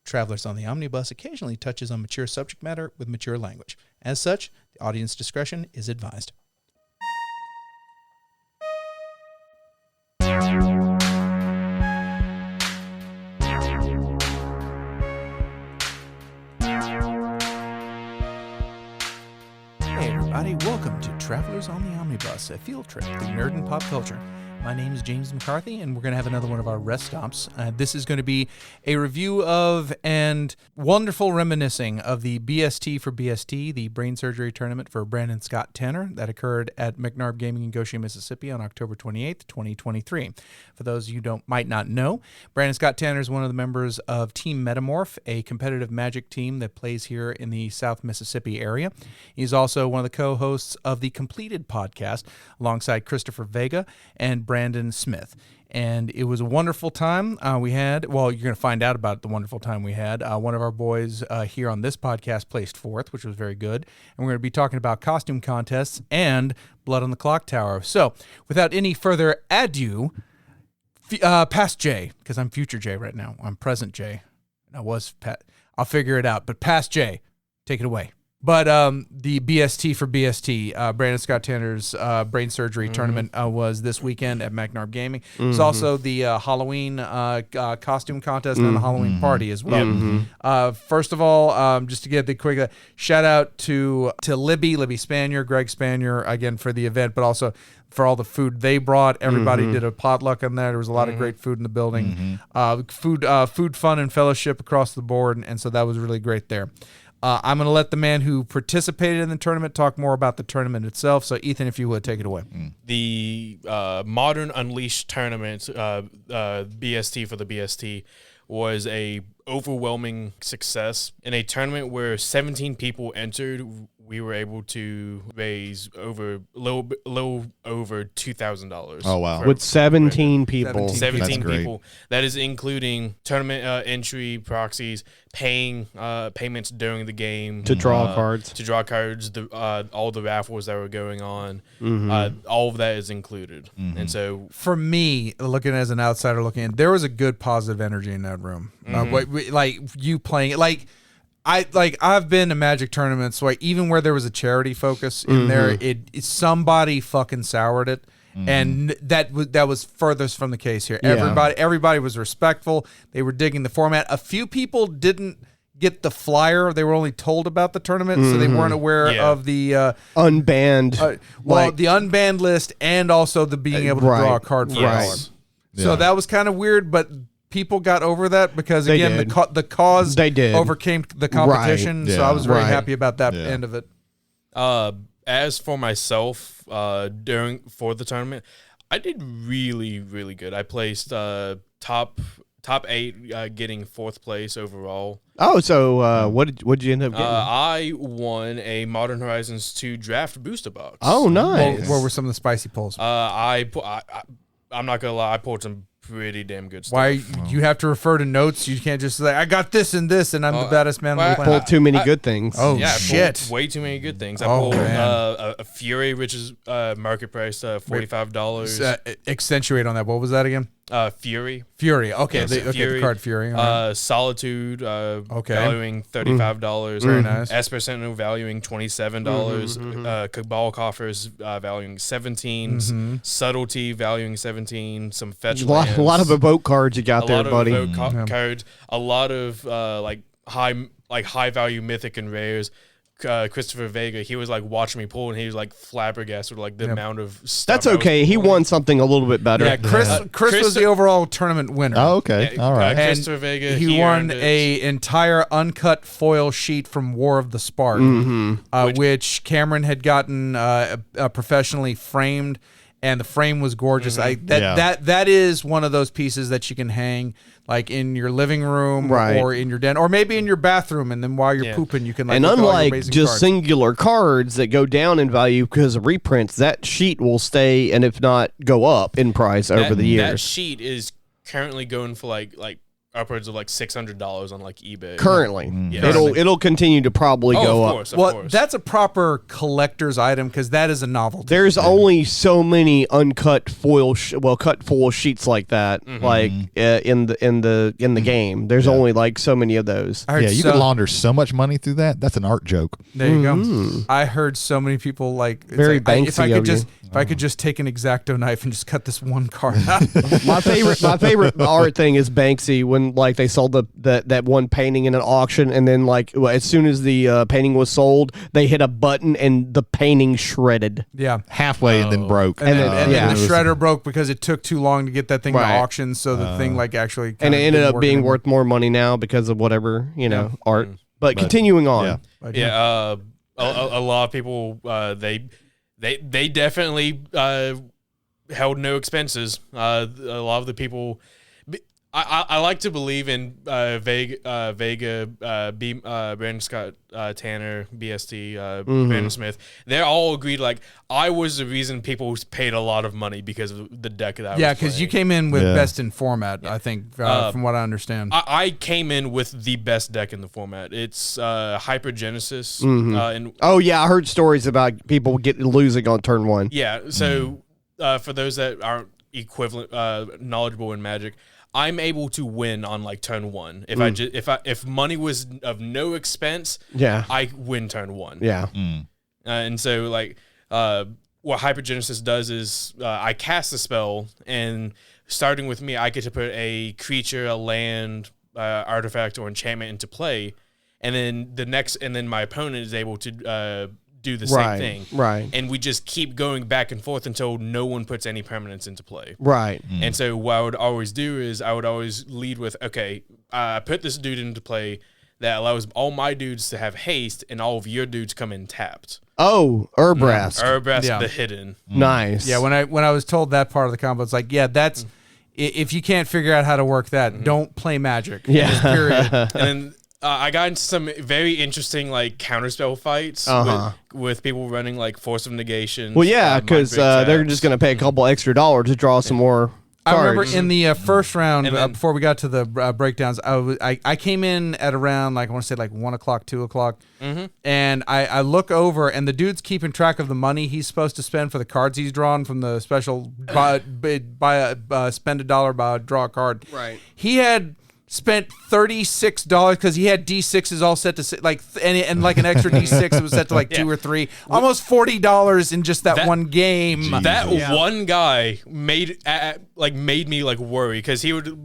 Travelers on the Omnibus occasionally touches on mature subject matter with mature language. As such, the audience discretion is advised. Hey everybody, welcome to Travelers on the Omnibus, a field trip through nerd and pop culture. My name is James McCarthy, and we're going to have another one of our rest stops. This is going to be a review of and wonderful reminiscing of the BST for BST, the brain surgery tournament for Brandon Scott Tanner that occurred at Macnarb Gaming in Gautier, Mississippi on October 28th, 2023. For those of you who might not know, Brandon Scott Tanner is one of the members of Team Metamorph, a competitive Magic team that plays here in the South Mississippi area. He's also one of the co-hosts of the Completed podcast alongside Christopher Vega and Brandon Smith. And it was a wonderful time we had. Well, you're going to find out about the wonderful time we had. One of our boys here on this podcast placed fourth, which was very good. And we're going to be talking about costume contests and Blood on the Clocktower. So without any further ado, past Jay, because I'm future Jay right now. I'm present Jay. I was Pat. I'll figure it out. But past Jay, take it away. But the BST for BST, Brandon Scott Tanner's brain surgery tournament was this weekend at Macnarb Gaming. It was also the Halloween costume contest and the Halloween party as well. First of all, just to get the quick shout out to Libby Spanier, Greg Spanier, again, for the event, but also for all the food they brought. Everybody did a potluck on that. There was a lot of great food in the building. Food, fun, and fellowship across the board, and so that was really great there. I'm going to let the man who participated in the tournament talk more about the tournament itself. So, Ethan, if you would, take it away. The Modern Unleashed tournament, BST for the BST, was a overwhelming success. In a tournament where 17 people entered, we were able to raise a little over $2,000. Oh, wow. With 17 people. 17 people. That is including tournament entry, proxies, payments during the game. To draw cards. To draw cards, all the raffles that were going on. All of that is included. And so, for me, looking as an outsider looking in, there was a good positive energy in that room. Like you playing it, I've been to Magic tournaments, like even where there was a charity focus in there, it somebody fucking soured it, and that was furthest from the case here. Yeah. Everybody was respectful. They were digging the format. A few people didn't get the flyer. They were only told about the tournament, so they weren't aware of the unbanned, the unbanned list, and also the being able to draw a card for it. So that was kind of weird, but people got over that because, again, the cause overcame the competition. So I was very happy about that end of it. As for myself, for the tournament, I did really, really good. I placed top 8, getting 4th place overall. Oh, so what did you end up getting? I won a Modern Horizons 2 draft booster box. Oh, nice. What were some of the spicy pulls? I'm not gonna lie, I pulled some pretty damn good stuff. Why you have to refer to notes? You can't just say I got this and this, and I'm the baddest man on the planet. Pulled too many good things. Oh yeah, shit! Way too many good things. I pulled a Fury, which is market price $45. Accentuate on that. What was that again? Fury. Okay, Fury. The card Fury. Right. Solitude. Valuing $35. Very nice. Esper Sentinel valuing $27. Cabal Coffers valuing $17. Subtlety valuing $17. Some fetch lands. A lot of evoke cards you got there, buddy. A lot of evoke cards. A lot of high value mythic and rares. Christopher Vega, he was like watching me pull, and he was like flabbergasted with like the amount of stuff. That's okay. He won something a little bit better. Yeah, Chris was the overall tournament winner. Oh, okay. All right. Christopher Vega, he won a entire uncut foil sheet from War of the Spark, which Cameron had gotten professionally framed, and the frame was gorgeous. That is one of those pieces that you can hang like in your living room or in your den, or maybe in your bathroom, and then while you're pooping, you can like. And look at all your unlike amazing just cards. singular cards that go down in value because of reprints, that sheet will stay, and if not, go up in price over the years. That sheet is currently going for like upwards of like $600 on like eBay. Currently, Yeah. it'll continue to probably go of up. course, of Well, course. that's a proper collector's item because that is a novelty. There's only so many uncut foil, cut foil sheets like that, like in the game. There's only like so many of those. I heard Yeah, you so- could launder so much money through that. That's an art joke. There you go. I heard so many people like it's Very like, if I Banksy could of just you. if I could just take an X-Acto knife and just cut this one card out. My favorite art thing is Banksy when like they sold that one painting in an auction, and then like as soon as the painting was sold, they hit a button and the painting shredded. Yeah. Halfway and then broke. And then yeah. the shredder broke because it took too long to get that thing to Right. auction, so the thing like actually And it ended up being worth. worth more money now because of whatever art. But continuing on, yeah. A lot of people they definitely held no expenses. A lot of the people, I like to believe in Vega, Brandon Scott, Tanner, BST, Brandon Smith. They're all agreed. Like I was the reason people paid a lot of money because of the deck that I was Yeah, because you came in with Yeah. best in format. I think from what I understand. I came in with the best deck in the format. It's Hypergenesis. And oh yeah, I heard stories about people losing on turn one. yeah, so for those that aren't equivalent knowledgeable in Magic, I'm able to win on like turn one. If money was of no expense, Yeah. I win turn one. Yeah. And so like what Hypergenesis does is I cast a spell, and starting with me, I get to put a creature, a land, artifact, or enchantment into play, and then my opponent is able to do the same thing. Right. And we just keep going back and forth until no one puts any permanents into play. Right. And so what I would always do is I would always lead with, okay, I put this dude into play that allows all my dudes to have haste and all of your dudes come in tapped. Oh, Urbrask. Urbrask Yeah. the Hidden. Nice. Yeah, when I was told that part of the combo, it's like, yeah, that's if you can't figure out how to work that, don't play Magic. Yeah. Just period. And then I got into some very interesting like counterspell fights with people running like Force of Negation. Well, yeah, because they're just going to pay a couple extra dollars to draw some more I remember cards. in the first round, And then- before we got to the breakdowns, I came in at around like I want to say like 1 o'clock, 2 o'clock, and I look over and the dude's keeping track of the money he's supposed to spend for the cards he's drawn from the special spend $1, buy draw a card. Right. He had spent $36 because he had D6s all set to like and like an extra D6 it was set to like 2 or 3, almost $40 in just that one game. That one guy made me like worry, because he would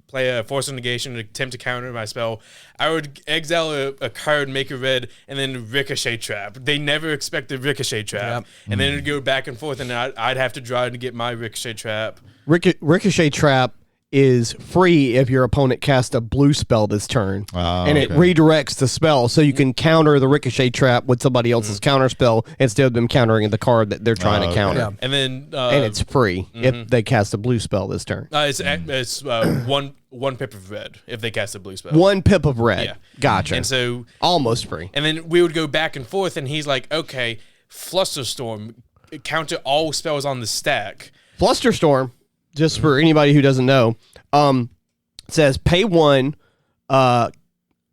play a Force of Negation to attempt to counter my spell. I would exile a card, make a red, and then Ricochet Trap. They never expected Ricochet Trap, and then it'd go back and forth, and I'd have to draw to get my Ricochet Trap. Ricochet Trap is free if your opponent casts a blue spell this turn, and it redirects the spell so you can counter the Ricochet Trap with somebody else's counter spell instead of them countering the card that they're trying to counter. Yeah. And then And it's free if they cast a blue spell this turn. it's one pip of red if they cast a blue spell. One pip of red. Yeah. Gotcha. And so almost free. And then we would go back and forth, and he's like, okay, Flusterstorm, counter all spells on the stack. Flusterstorm, just for anybody who doesn't know, says pay 1.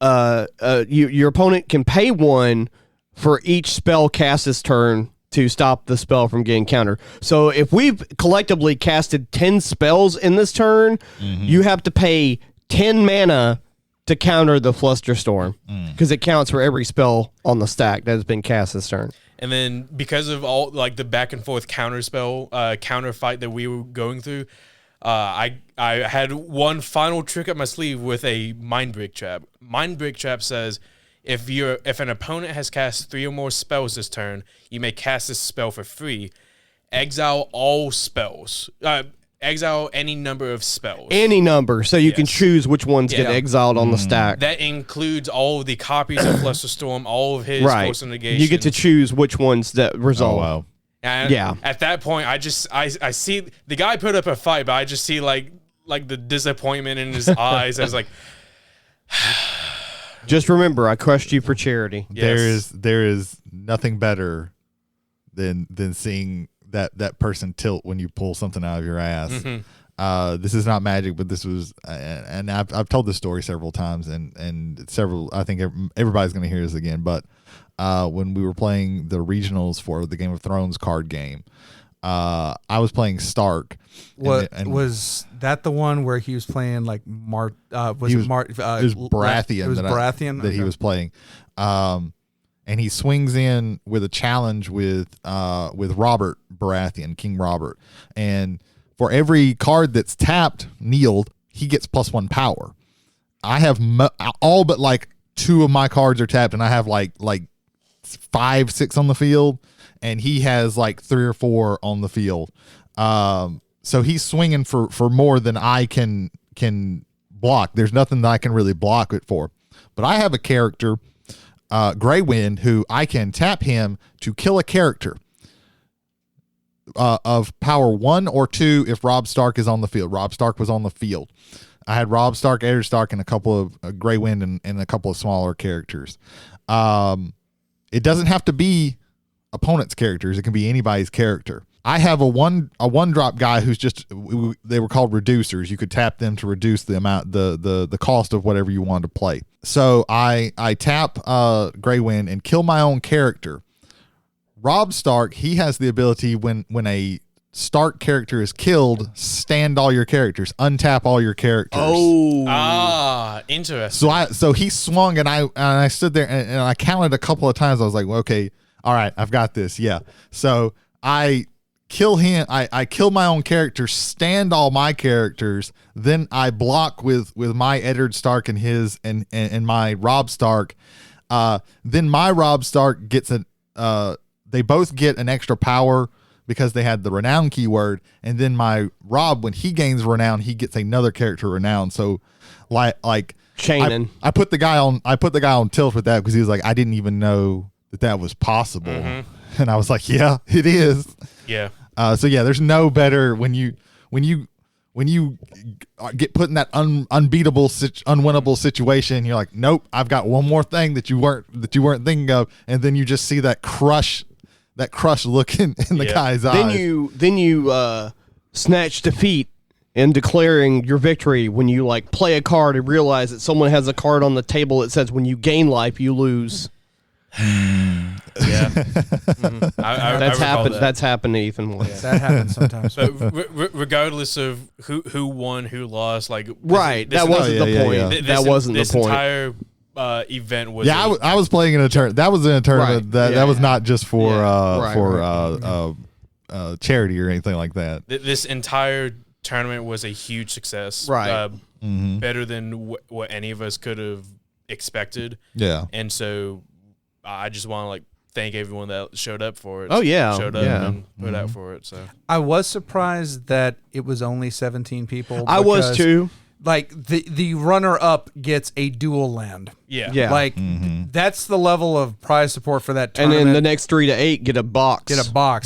Your opponent can pay 1 for each spell cast this turn to stop the spell from getting countered. So if we've collectively casted 10 spells in this turn, you have to pay 10 mana to counter the Flusterstorm, because it counts for every spell on the stack that has been cast this turn. And then because of all like the back and forth counter fight that we were going through, I had one final trick up my sleeve with a Mind Break Trap. Mind Break Trap says if an opponent has cast 3 or more spells this turn, you may cast this spell for free. Exile all spells. Exile any number of spells. Any number, so you can choose which ones get Yeah. exiled on the stack. That includes all of the copies of Flusterstorm, all of his Force of Negation. You get to choose which ones that resolve. Oh, wow. And Yeah. at that point, I see the guy put up a fight, but I just see like the disappointment in his eyes. I was like, Just remember, I crushed you for charity. Yes. There is nothing better than seeing that person tilt when you pull something out of your ass. This is not magic, but this was, and I've told this story several times, and several. I think everybody's going to hear this again. But when we were playing the regionals for the Game of Thrones card game, I was playing Stark. Was that the one where he was playing like It was Baratheon. It was Baratheon that he was playing. And he swings in with a challenge with Robert Baratheon, King Robert, and for every card that's tapped, kneeled, he gets +1 power. I have all but like 2 of my cards are tapped, and I have like 5, 6 on the field, and he has like 3 or 4 on the field. So he's swinging for more than I can block. There's nothing that I can really block it for. But I have a character, Grey Wind, who I can tap him to kill a character of power 1 or 2 if Robb Stark is on the field. Robb Stark was on the field. I had Robb Stark, Eddard Stark, and a couple of Grey Wind and a couple of smaller characters. It doesn't have to be opponent's characters. It can be anybody's character. I have a one drop guy who's just, they were called reducers. You could tap them to reduce the amount, the cost of whatever you wanted to play. So I tap Grey Wind and kill my own character. Robb Stark, he has the ability when a Stark character is killed, stand all your characters, untap all your characters. Interesting. So he swung, and I stood there and I counted a couple of times. I was like, well, okay, all right, I've got this. Yeah. So I kill him. I kill my own character, stand all my characters. Then I block with my Eddard Stark and his and my Robb Stark. Then my Robb Stark gets they both get an extra power because they had the renown keyword, and then my Robb, when he gains renown, he gets another character renown. So like chaining. I put the guy on tilt with that because he was like, I didn't even know that was possible. Mm-hmm. And I was like, yeah, it is. Yeah. So yeah, there's no better when you get put in that unbeatable, unwinnable situation. You're like, nope, I've got one more thing that you weren't thinking of, and then you just see that crush look in the guy's eyes. Then you snatch defeat in declaring your victory when you like play a card and realize that someone has a card on the table that says when you gain life you lose. Yeah. Mm-hmm. That's happened. That's happened to Ethan once. That happens sometimes. But regardless of who won, who lost, like right, that wasn't the point. That wasn't the point. This entire event was. Yeah, I was playing in a tournament. That was in a tournament. Right. That was not just for Right. charity or anything like that. This entire tournament was a huge success. Right. Better than what any of us could have expected. Yeah. And so I just want to like thank everyone that showed up for it. Oh yeah, showed up and put out for it. So I was surprised that it was only 17 people. I was too. Like the runner up gets a dual land. Yeah. Like that's the level of prize support for that tournament. And then the next 3 to 8 get a box.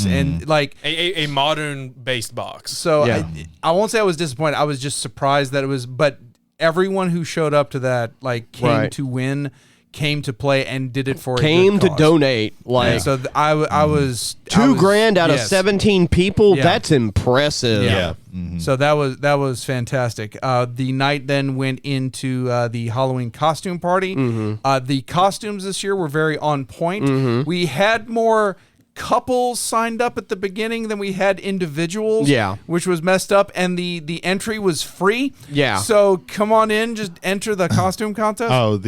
And like a modern based box. So Yeah. I won't say I was disappointed. I was just surprised that it was. But everyone who showed up to that like came to win. Came to play and did it for came a good to cause. donate. Like And so I was $2,000 out of yes. 17 people. Yeah. That's impressive. Yeah. So that was fantastic. The night then went into the Halloween costume party. The costumes this year were very on point. We had more couples signed up at the beginning than we had individuals. Yeah. Which was messed up, and the entry was free. Yeah. So come on in, just enter the costume contest. Oh,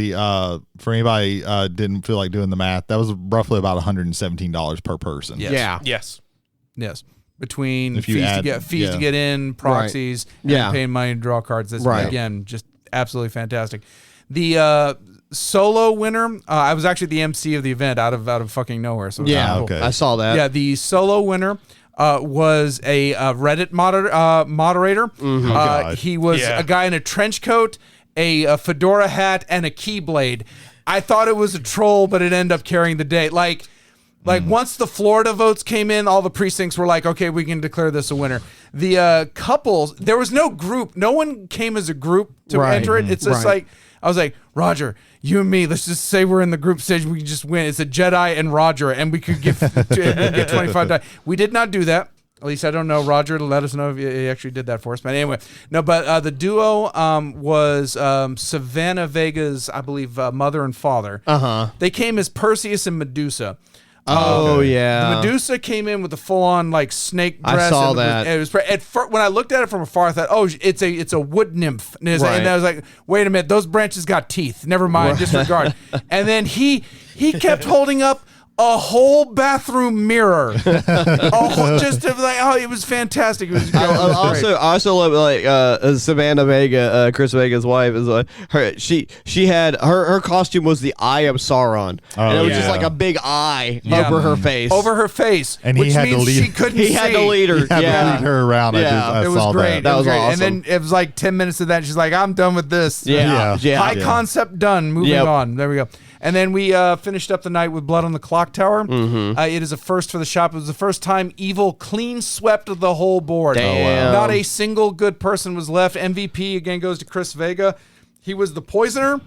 for anybody didn't feel like doing the math, that was roughly about $117 per person. Yes. Yeah. Yes. Between If you fees add- to get in, proxies, and Yeah. paying money to draw cards. That's Right. again just absolutely fantastic. The solo winner, I was actually the MC of the event out of fucking nowhere. So it was Yeah. kinda cool. Okay. I saw that. Yeah, the solo winner was a Reddit moderator. God. He was a guy in a trench coat, a fedora hat, and a keyblade. I thought it was a troll, but it ended up carrying the day. Like once the Florida votes came in, all the precincts were like, okay, we can declare this a winner. The couples, there was no group. No one came as a group to Right. enter it. It's just like, I was like, Roger, you and me, let's just say we're in the group stage. We can just win. It's a Jedi and Roger, and we could get 25 die. We did not do that. At least I don't know. Roger, to let us know if he actually did that for us. But anyway, no. But the duo was Savannah Vega's, I believe, mother and father. They came as Perseus and Medusa. Oh yeah, the Medusa came in with the full-on like snake dress. I saw that. It was at first, when I looked at it from afar, I thought, "Oh, it's a wood nymph." And I was like, "Wait a minute, those branches got teeth. Never mind, disregard." And then he kept holding up a whole bathroom mirror. Just of like, oh, it was fantastic. It was, I also love like Savannah Vega, Chris Vega's wife is she had her costume was the Eye of Sauron, and it was just like a big eye over her face, and which he had means to lead. She couldn't he see. had to lead her. He had to lead her around. I it was saw great. that. It was great. awesome. And then it was like 10 minutes of that. She's like, I'm done with this. High concept done. Moving on. There we go. And then we finished up the night with Blood on the Clocktower. It is a first for the shop. It was the first time Evil clean swept the whole board. Damn. Not a single good person was left. MVP again goes to Chris Vega. He was the poisoner.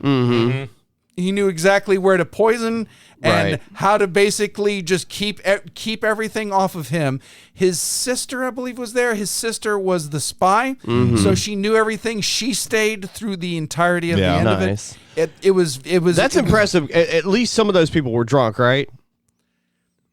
He knew exactly where to poison and how to basically just keep everything off of him. His sister, I believe, was there. His sister was the spy, so she knew everything. She stayed through the entirety of the end of it. It was. That's impressive. At least some of those people were drunk, right?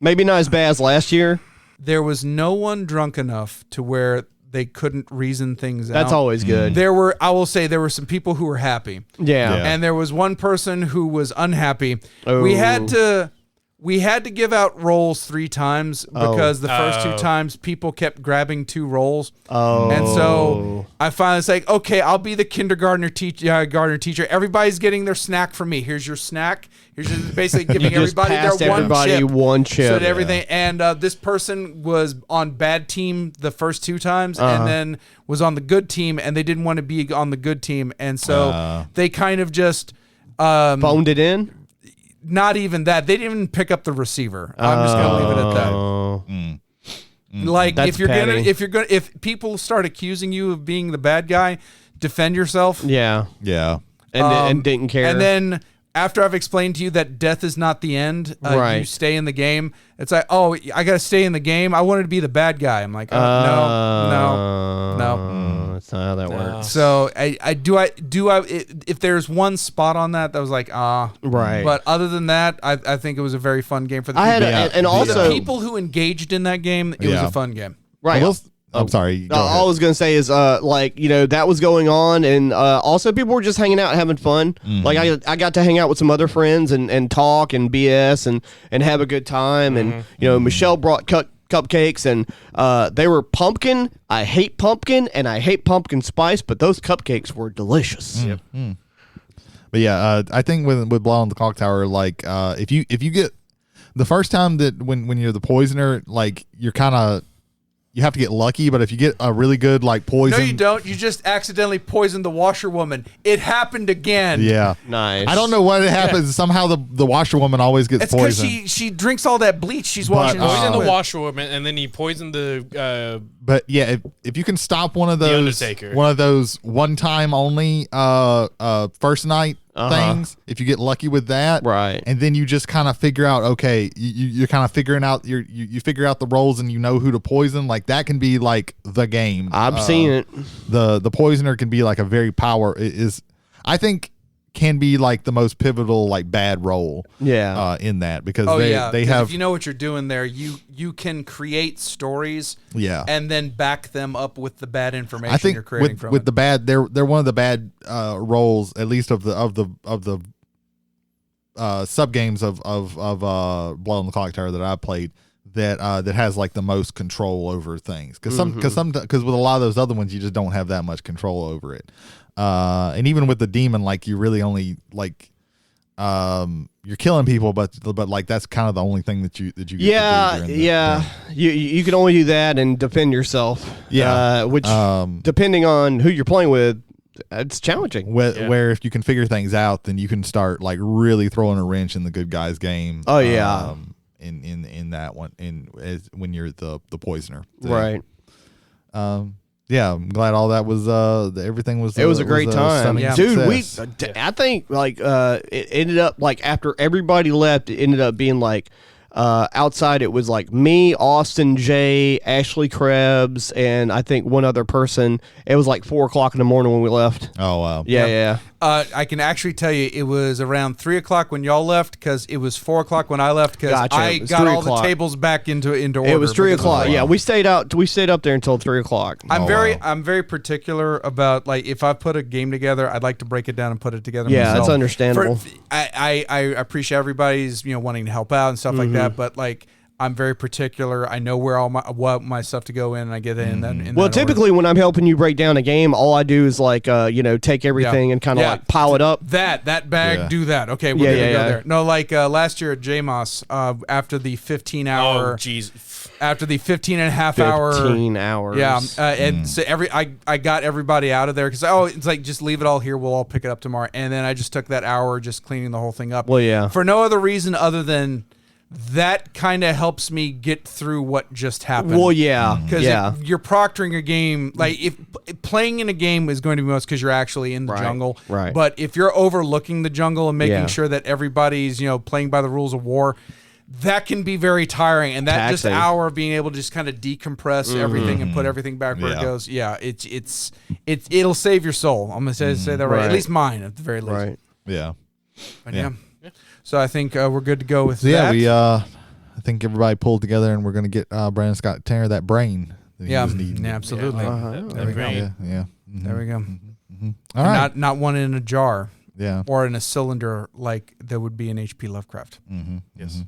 Maybe not as bad as last year. There was no one drunk enough to where they couldn't reason things out. That's always good. I will say there were some people who were happy. Yeah. And there was one person who was unhappy. Oh. We had to give out rolls 3 times because the first 2 times people kept grabbing 2 rolls. And so I finally was like, okay, I'll be the kindergartner teacher. Everybody's getting their snack from me. Here's your snack. Here's just basically giving everybody their one chip. So everything. And this person was on bad team the first 2 times and then was on the good team, and they didn't want to be on the good team. And so they kind of just phoned it in. Not even that. They didn't even pick up the receiver. I'm just gonna leave it at that. Like That's if people start accusing you of being the bad guy, defend yourself. Yeah. And didn't care. And then after I've explained to you that death is not the end, you stay in the game. It's like, oh, I gotta stay in the game. I wanted to be the bad guy. I'm like, no. That's not how that works. So if there's one spot on that was like, right. But other than that, I think it was a very fun game for the people. And also the people who engaged in that game, it was a fun game. Right. I'm sorry. All I was gonna say is, that was going on, and also people were just hanging out, having fun. Like I got to hang out with some other friends and talk and BS and have a good time. And Michelle brought cupcakes, and they were pumpkin. I hate pumpkin, and I hate pumpkin spice, but those cupcakes were delicious. But yeah, I think with Blood on the Clocktower, like if you get the first time that when you're the poisoner, like you have to get lucky, but if you get a really good like poison, no, you don't. You just accidentally poisoned the washerwoman. It happened again. Yeah, nice. I don't know what happens. Somehow the washerwoman always gets poisoned. It's because she drinks all that bleach she's washing. Poisoned the washerwoman, and then he poisoned the. But yeah, if you can stop one of those one time only first night things, if you get lucky with that, right, and then you just kind of figure out, okay, you're kind of figuring out you figure out the roles and you know who to poison, like that can be like the game. I've seen it. The poisoner can be like a very I think can be like the most pivotal like bad role in that because they have, if you know what you're doing there, you can create stories and then back them up with the bad information I think you're creating from with it. the bad they're one of the bad roles, at least of the sub games of Blood on the Clocktower that I played that has like the most control over things, because with a lot of those other ones you just don't have that much control over it. And even with the demon, like you really only like you're killing people, but like that's kind of the only thing that you get to do you can only do that and defend yourself. Which depending on who you're playing with, it's challenging. Where if you can figure things out, then you can start like really throwing a wrench in the good guy's game. Oh yeah. In that one, when you're the poisoner, right? Yeah, I'm glad all that was everything was. It was a great time, dude. Success. I think like it ended up like after everybody left, it ended up being like Outside, it was like me, Austin, Jay, Ashley Krebs, and I think one other person. It was like 4 o'clock in the morning when we left. Oh, wow. Yeah. I can actually tell you it was around 3 o'clock when y'all left because it was 4 o'clock when I left because Gotcha. I It was got 3 all o'clock. the tables back into order. It was 3 because- o'clock. wow. Yeah, we stayed up there until 3 o'clock. I'm wow. I'm very particular about like if I put a game together, I'd like to break it down and put it together. Yeah, myself. that's understandable. I appreciate everybody's wanting to help out and stuff like that, but like I'm very particular. I know where what my stuff to go in, and I get it in that. In Well, that order. typically when I'm helping you break down a game, all I do is like take everything and kind of like pile it up. That bag, Yeah. do that. Okay, we're gonna go yeah. there. No, like last year at JMOS, after the 15 hour, Oh, jeez. after the 15 and a half hour, 15 hours. yeah, and so I got everybody out of there because it's like just leave it all here. We'll all pick it up tomorrow, and then I just took that hour just cleaning the whole thing up. Well, yeah. for no other reason other than that kind of helps me get through what just happened. Well, yeah. Because Yeah. if you're proctoring a game, like if playing in a game is going to be most because you're actually in the Right, jungle. right. But if you're overlooking the jungle and making Yeah. sure that everybody's playing by the rules of war, that can be very tiring. And that just Taxing. hour of being able to just kind of decompress everything and put everything back where it Yeah. goes. Yeah, it'll save your soul. I'm gonna say that right. At Right. least mine, at the very least. Right. Yeah. But Yeah. yeah. So I think we're good to go with So yeah, that. we I think everybody pulled together and we're gonna get Brandon Scott Tanner that brain that he yeah, was needing. absolutely. Uh-huh. There we go. Brain. Yeah. Mhm. There we go. All right. Not one in a jar Yeah. or in a cylinder like there would be in H.P. Lovecraft. Yes.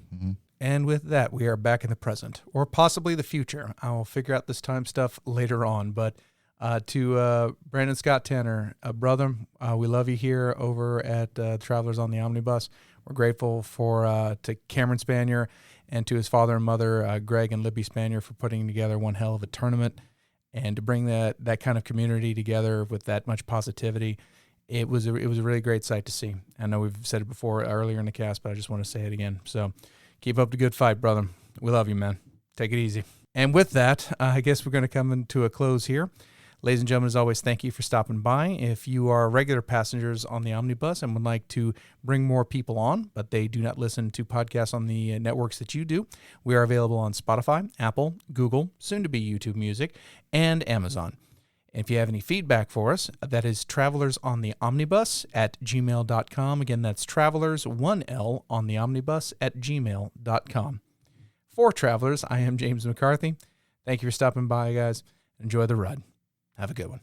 And with that, we are back in the present, or possibly the future. I will figure out this time stuff later on. But to Brandon Scott Tanner, brother, we love you here over at Travelers on the Omnibus. We're grateful to Cameron Spanier and to his father and mother, Greg and Libby Spanier, for putting together one hell of a tournament and to bring that kind of community together with that much positivity. It was a really great sight to see. I know we've said it before earlier in the cast, but I just want to say it again. So keep up the good fight, brother. We love you, man. Take it easy. And with that, I guess we're going to come into a close here. Ladies and gentlemen, as always, thank you for stopping by. If you are regular passengers on the Omnibus and would like to bring more people on, but they do not listen to podcasts on the networks that you do, we are available on Spotify, Apple, Google, soon to be YouTube Music, and Amazon. If you have any feedback for us, that is travelersontheomnibus@gmail.com. Again, that's travelers, 1L, on the omnibus @gmail.com. For Travelers, I am James McCarthy. Thank you for stopping by, guys. Enjoy the ride. Have a good one.